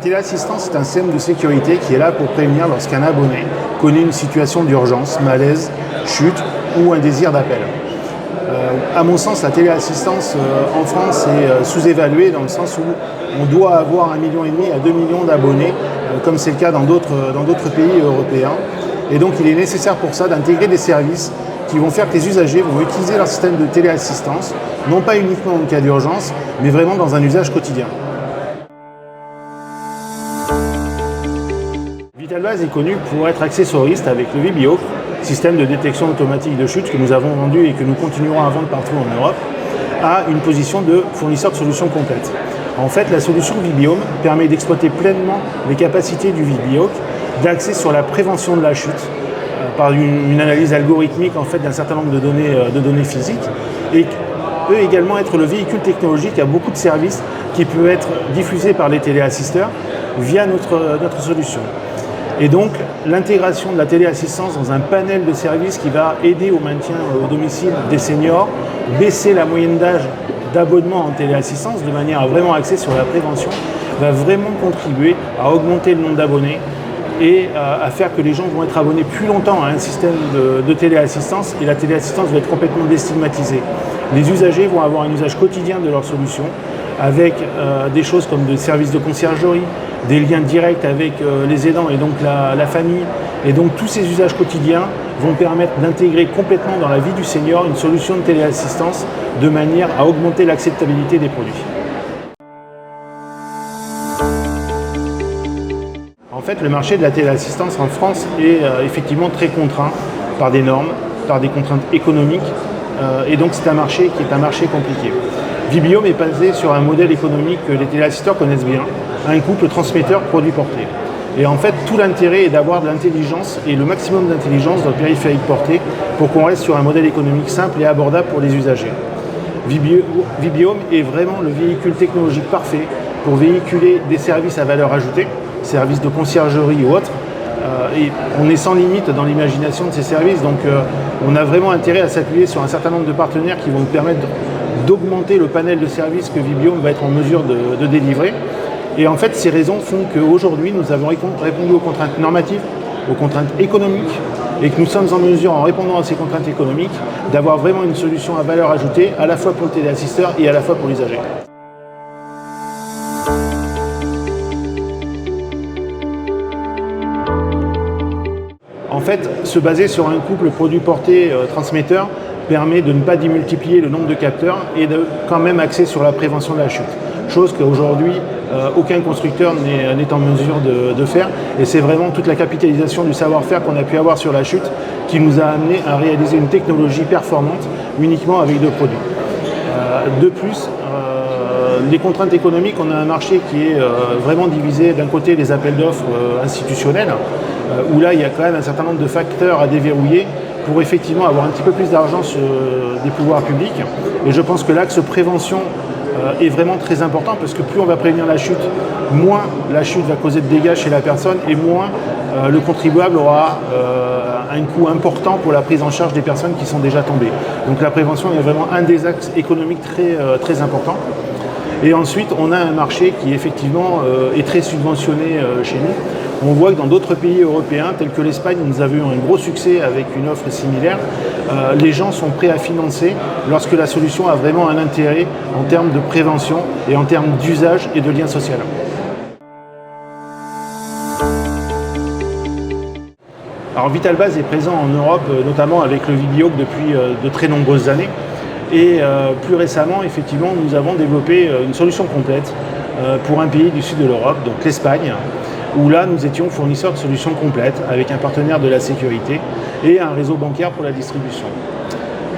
téléassistance, c'est un système de sécurité qui est là pour prévenir lorsqu'un abonné connaît une situation d'urgence, malaise, chute ou un désir d'appel. À mon sens, la téléassistance en France est sous-évaluée dans le sens où on doit avoir 1,5 million à 2 millions d'abonnés, comme c'est le cas dans d'autres pays européens. Et donc il est nécessaire pour ça d'intégrer des services qui vont faire que les usagers vont utiliser leur système de téléassistance, non pas uniquement en cas d'urgence, mais vraiment dans un usage quotidien. Vitalbase est connu pour être accessoriste avec le VBO, système de détection automatique de chute que nous avons vendu et que nous continuerons à vendre partout en Europe, à une position de fournisseur de solutions complètes. En fait, la solution VBO permet d'exploiter pleinement les capacités du VBO, d'axer sur la prévention de la chute par une analyse algorithmique en fait, d'un certain nombre de données physiques et peut également être le véhicule technologique à beaucoup de services qui peut être diffusé par les téléassisteurs via notre solution. Et donc l'intégration de la téléassistance dans un panel de services qui va aider au maintien au domicile des seniors, baisser la moyenne d'âge d'abonnement en téléassistance de manière à vraiment axer sur la prévention, va vraiment contribuer à augmenter le nombre d'abonnés et à faire que les gens vont être abonnés plus longtemps à un système de téléassistance et la téléassistance va être complètement déstigmatisée. Les usagers vont avoir un usage quotidien de leur solution avec des choses comme des services de conciergerie, des liens directs avec les aidants et donc la famille. Et donc tous ces usages quotidiens vont permettre d'intégrer complètement dans la vie du senior une solution de téléassistance de manière à augmenter l'acceptabilité des produits. En fait, le marché de la téléassistance en France est effectivement très contraint par des normes, par des contraintes économiques et donc c'est un marché qui est un marché compliqué. VBO est basé sur un modèle économique que les téléassisteurs connaissent bien, un couple transmetteur-produit porté. Et en fait, tout l'intérêt est d'avoir de l'intelligence et le maximum d'intelligence dans le périphérique porté pour qu'on reste sur un modèle économique simple et abordable pour les usagers. VBO est vraiment le véhicule technologique parfait pour véhiculer des services à valeur ajoutée, services de conciergerie ou autres. Et on est sans limite dans l'imagination de ces services, donc on a vraiment intérêt à s'appuyer sur un certain nombre de partenaires qui vont nous permettre d'augmenter le panel de services que VBO va être en mesure de délivrer. Et en fait, ces raisons font qu'aujourd'hui, nous avons répondu aux contraintes normatives, aux contraintes économiques, et que nous sommes en mesure, en répondant à ces contraintes économiques, d'avoir vraiment une solution à valeur ajoutée, à la fois pour le téléassisteur et à la fois pour l'usager. En fait, se baser sur un couple produit-porté-transmetteur permet de ne pas démultiplier le nombre de capteurs et de quand même axer sur la prévention de la chute. Chose qu'aujourd'hui, aucun constructeur n'est en mesure de faire. Et c'est vraiment toute la capitalisation du savoir-faire qu'on a pu avoir sur la chute qui nous a amené à réaliser une technologie performante uniquement avec 2 produits. De plus, les contraintes économiques, on a un marché qui est vraiment divisé d'un côté les appels d'offres institutionnels, où là il y a quand même un certain nombre de facteurs à déverrouiller pour effectivement avoir un petit peu plus d'argent des pouvoirs publics. Et je pense que l'axe prévention est vraiment très important parce que plus on va prévenir la chute, moins la chute va causer de dégâts chez la personne et moins le contribuable aura un coût important pour la prise en charge des personnes qui sont déjà tombées. Donc la prévention est vraiment un des axes économiques très importants. Et ensuite, on a un marché qui effectivement est très subventionné chez nous. On voit que dans d'autres pays européens, tels que l'Espagne, où nous avons eu un gros succès avec une offre similaire, les gens sont prêts à financer lorsque la solution a vraiment un intérêt en termes de prévention et en termes d'usage et de lien social. Alors Vitalbase est présent en Europe, notamment avec le VBO depuis de très nombreuses années. Et plus récemment, effectivement, nous avons développé une solution complète pour un pays du sud de l'Europe, donc l'Espagne, où là, nous étions fournisseurs de solutions complètes avec un partenaire de la sécurité et un réseau bancaire pour la distribution.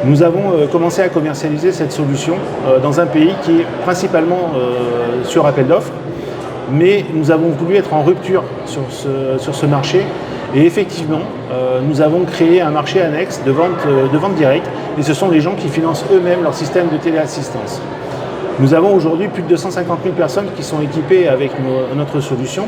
Nous avons commencé à commercialiser cette solution dans un pays qui est principalement sur appel d'offres, mais nous avons voulu être en rupture sur ce marché et effectivement, nous avons créé un marché annexe de vente directe et ce sont les gens qui financent eux-mêmes leur système de téléassistance. Nous avons aujourd'hui plus de 250 000 personnes qui sont équipées avec notre solution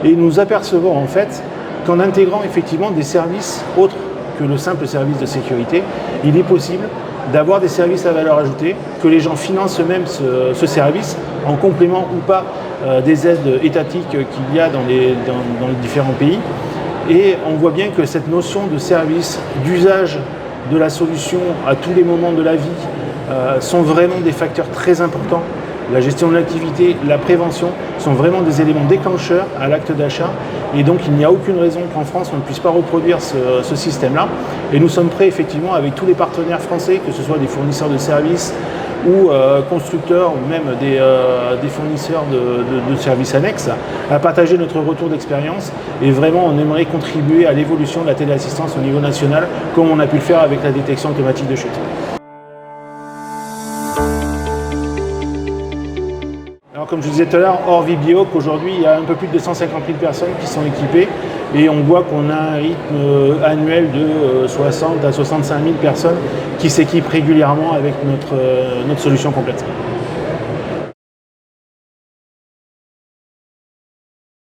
et nous apercevons en fait qu'en intégrant effectivement des services autres que le simple service de sécurité, il est possible d'avoir des services à valeur ajoutée, que les gens financent eux-mêmes ce service, en complément ou pas des aides étatiques qu'il y a dans les différents pays. Et on voit bien que cette notion de service, d'usage de la solution à tous les moments de la vie, sont vraiment des facteurs très importants. La gestion de l'activité, la prévention sont vraiment des éléments déclencheurs à l'acte d'achat. Et donc il n'y a aucune raison qu'en France on ne puisse pas reproduire ce système-là. Et nous sommes prêts effectivement avec tous les partenaires français, que ce soit des fournisseurs de services ou constructeurs ou même des fournisseurs de services annexes, à partager notre retour d'expérience. Et vraiment on aimerait contribuer à l'évolution de la téléassistance au niveau national, comme on a pu le faire avec la détection automatique de chute. Alors, comme je disais tout à l'heure, hors Vibioc, aujourd'hui, il y a un peu plus de 250 000 personnes qui sont équipées et on voit qu'on a un rythme annuel de 60 à 65 000 personnes qui s'équipent régulièrement avec notre solution complète.